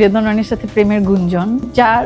রেদন রানীর সাথে প্রেমের গুঞ্জন, যার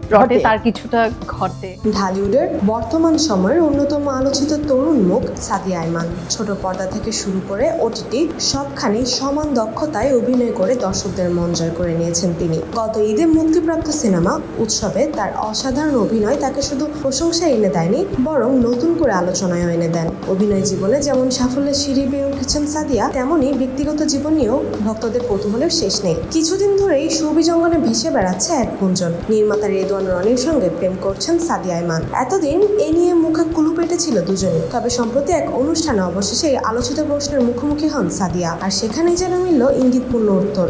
প্লটে তার কিছুটা ঘটে। ঢালিউডের বর্তমান সময়ের অন্যতম আলোচিত তরুণ মুখ সাদিয়া আইমান। ছোট পর্দা থেকে শুরু করে ওটিটি সবখানেই সমান দক্ষতায় অভিনয় করে দর্শকদের মন জয় করে নিয়েছেন তিনি। গত ঈদে মুক্তিপ্রাপ্ত সিনেমা উৎসবে তার অসাধারণ অভিনয় তাকে শুধু প্রশংসা এনে দেয়নি, বরং নতুন করে আলোচনায় এনে দেন। অভিনয় জীবনে যেমন সাফল্যের সিঁড়ি বেয়ে উঠেছেন সাদিয়া, তেমনই ব্যক্তিগত জীবন নিয়েও ভক্তদের কৌতূহলের শেষ নেই। কিছুদিন ধরেই ছবি জঙ্গলে ভেসে বেড়াচ্ছে এক গুঞ্জন, নির্মাতা রেদওয়ান রনির সঙ্গে প্রেম করছেন সাদিয়া আইমান। এতদিন এ নিয়ে মুখে কুলু পেটেছিল দুজনে, তবে সম্প্রতি এক অনুষ্ঠানে অবশেষে আলোচিত প্রশ্নের মুখোমুখি হন সাদিয়া, আর সেখানেই যেন মিলল ইঙ্গিতপূর্ণ উত্তর।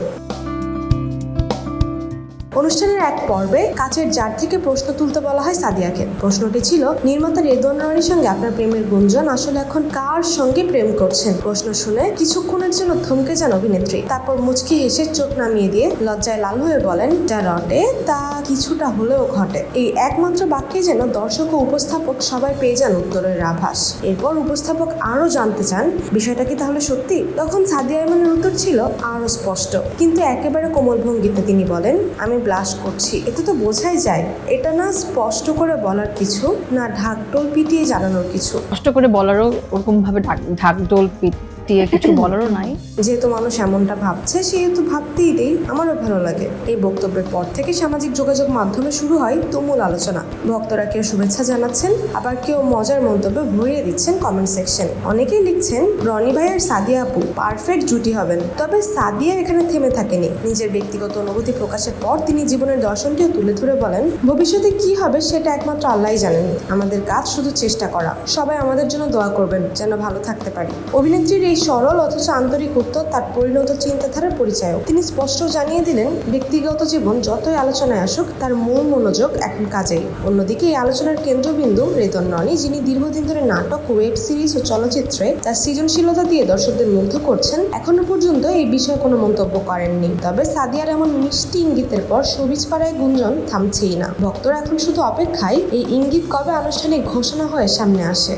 অনুষ্ঠানের এক পর্বে কাচের জার থেকে প্রশ্ন তুলতে বলা হয় সাদিয়াকে। প্রশ্নটি ছিল, নির্মাতা রেদওয়ান রনির সঙ্গে আপনার প্রেমের গুঞ্জন, আসলে এখন কার সঙ্গে প্রেম করছেন? প্রশ্ন শুনে কিছুক্ষণের জন্য থমকে যান অভিনেত্রী, তারপর মুচকি হেসে চোখ নামিয়ে দিয়ে লজ্জায় লাল হয়ে বলেন, যা রটে তা কিছুটা হলেও ঘটে। এই একমাত্র বাক্যে যেন দর্শক ও উপস্থাপক সবাই পেয়ে যান উত্তরের আভাস। এরপর উপস্থাপক আরো জানতে চান, বিষয়টা কি তাহলে সত্যি? তখন সাদিয়া আইমানের উত্তর ছিল আরো স্পষ্ট, কিন্তু একেবারে কোমল ভঙ্গিতে তিনি বলেন, আমি ব্লাশ করছি। এতে তো বোঝাই যায় এটা না স্পষ্ট করে বলার কিছু, না ঢাকঢোল পিটিয়ে জানানোর কিছু। কষ্ট করে বলারও ওরকম ভাবে ঢাকঢোল পিটিয়ে কিছু বলারও নাই। যেহেতু মানুষ এমনটা ভাবছে সেহেতু ভাবতেই দেই, আমারও ভালো লাগে। এই বক্তব্যের পর থেকে সামাজিক যোগাযোগ মাধ্যমে শুরু হয় তুমুল আলোচনা। ভক্তরা কেউ শুভেচ্ছা জানাচ্ছেন, আবার কেউ মজার মন্তব্যে ভরিয়ে দিচ্ছেন কমেন্ট সেকশন। অনেকেই লিখছেন, রনি ভাই আর সাদিয়া আপু পারফেক্ট জুটি হবেন। তবে সাদিয়া এখানে থেমে থাকেনি। নিজের ব্যক্তিগত অনুভূতি প্রকাশের পর তিনি জীবনের দর্শনটিও তুলে ধরে বলেন, ভবিষ্যতে কি হবে সেটা একমাত্র আল্লাহই জানেন। আমাদের কাজ শুধু চেষ্টা করা। সবাই আমাদের জন্য দোয়া করবেন যেন ভালো থাকতে পারি। অভিনেত্রীর এই সরল অথচ আন্তরিক উত্তর তার পরিণত চিন্তাধারার পরিচয়। তিনি স্পষ্ট জানিয়ে দিলেন, ব্যক্তিগত জীবন যতই আলোচনায় আসুক, তার মূল মনোযোগ এখন কাজেই। অন্যদিকে এই আলোচনার কেন্দ্রবিন্দু রেদওয়ান রনি, যিনি দীর্ঘদিন ধরে নাটক, ওয়েব সিরিজ ও চলচ্চিত্রে তার সৃজনশীলতা দিয়ে দর্শকদের মুগ্ধ করছেন। এখনো পর্যন্ত এই বিষয়ে কোনো মন্তব্য করেননি। তবে সাদিয়ার এমন মিষ্টি ইঙ্গিতের পর শোবিজ পাড়ায় গুঞ্জন থামছেই না। ভক্তরা এখন শুধু অপেক্ষায় এই ইঙ্গিত কবে আনুষ্ঠানিক ঘোষণা হয়ে সামনে আসে।